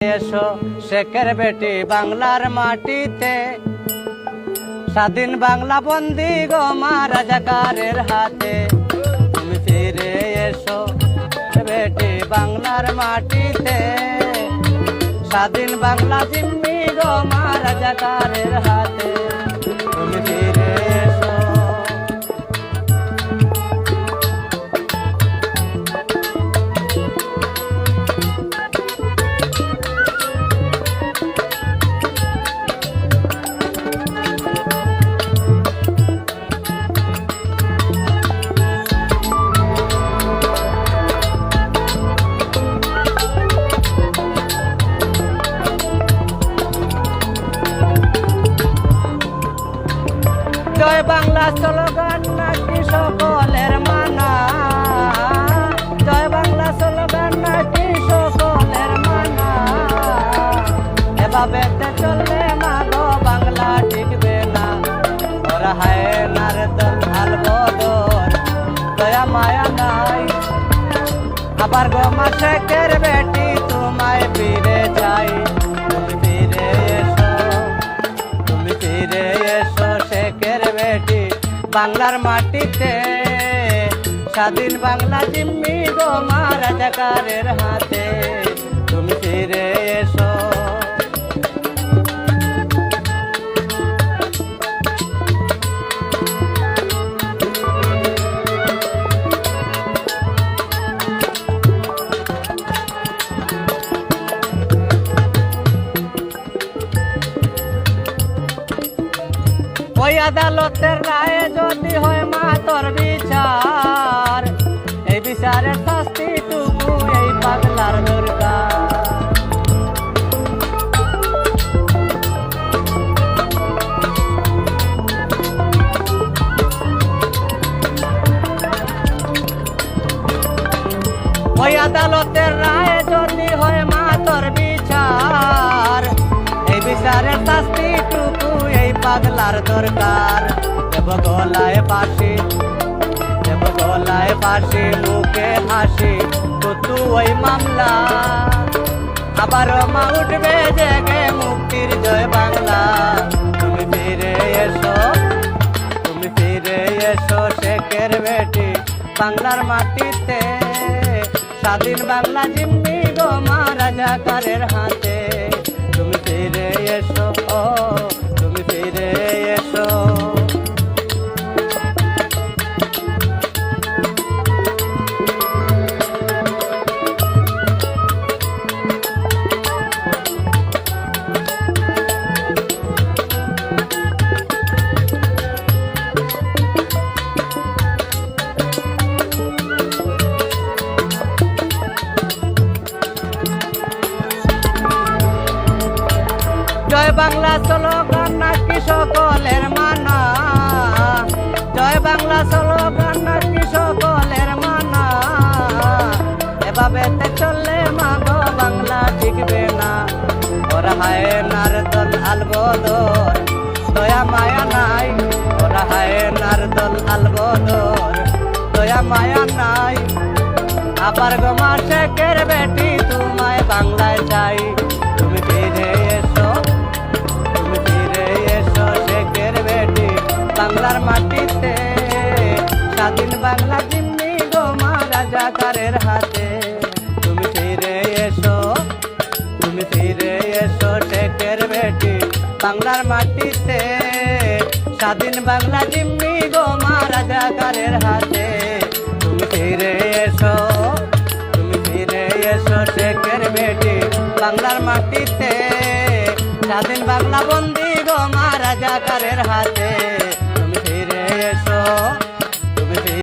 এসো শেখের বেটি বাংলার মাটিতে, স্বাধীন বাংলা বন্দি গো মা রাজাকারের হাতে। তুমি ফিরে এসো বেটি বাংলার মাটিতে, স্বাধীন বাংলা জিম্মি গো মা রাজাকারের হাতে। তুমি ফিরে এসো। জয় বাংলা স্লোগান নাকি সকলের মানা, জয় বাংলা স্লোগান নাকি সকলের মানা। এভাবে চললে মা গো বাংলা টিকবে না। ওরা হায় নার দল হাল বদর, দয়া মায়া নাই। আবার গো মা শেখের বেটি তোমায় ফিরে চাই। তুমি ফিরে এসো, তুমি ফিরে এসো শেখের বেটি বাংলার মাটিতে, স্বাধীন বাংলা জিম্মি গো মা রাজাকারের হাতে। তুমি ফিরে এসো। ওই আদালতের রায়ে যদি হয় মা তোর বিচার, এই বিচারের শাস্তিটুকু এই পাগলার দরকার। ওই আদালতের রায়ে যদি হয় মা তোর বিচার, এই বিচারের শাস্তিটুকু এই পাগলার দরকার। দেব গলায় ফাঁসি, দেব গলায় ফাঁসি, মুখে হাসি, তো ওই মামলা। আবার মা উঠবে জেগে মুক্তির জয় বাংলা। তুমি ফিরে এসো, তুমি ফিরে এসো শেখের বেটি বাংলার মাটিতে, স্বাধীন বাংলা জিম্মি গো মা রাজাকারের হাতে। তুমি ফিরে এসো, তুমি ফিরে এসো। জয় বাংলা স্লোগান নাকি সকলের মানা, জয় বাংলা স্লোগান নাকি সকলের মানা। এভাবে চললে মা গো বাংলা টিকবে না। ওরা হায় নার দল আল বদর, দয়া মায়া নাই। ওরা হায় নার দল আল বদর, দয়া মায়া নাই। আবার গো মা শেখের বেটি তোমায় বাংলায় চাই। তুমি ফিরে এসো, তুমি ফিরে এসো শেখের বেটি বাংলার মাটিতে, স্বাধীন বাংলা জিম্মি গো মা রাজাকারের হাতে। তুমি ফিরে এসো, তুমি ফিরে এসো শেখের বেটি বাংলার মাটিতে, স্বাধীন বাংলা জিম্মি গো মা রাজাকারের হাতে। তুমি ফিরে এসো, তুমি ফিরে এসো শেখের বেটি বাংলার মাটিতে, স্বাধীন বাংলা বন্দি গো মা রাজাকারের হাতে। তুমি ফিরে এসো।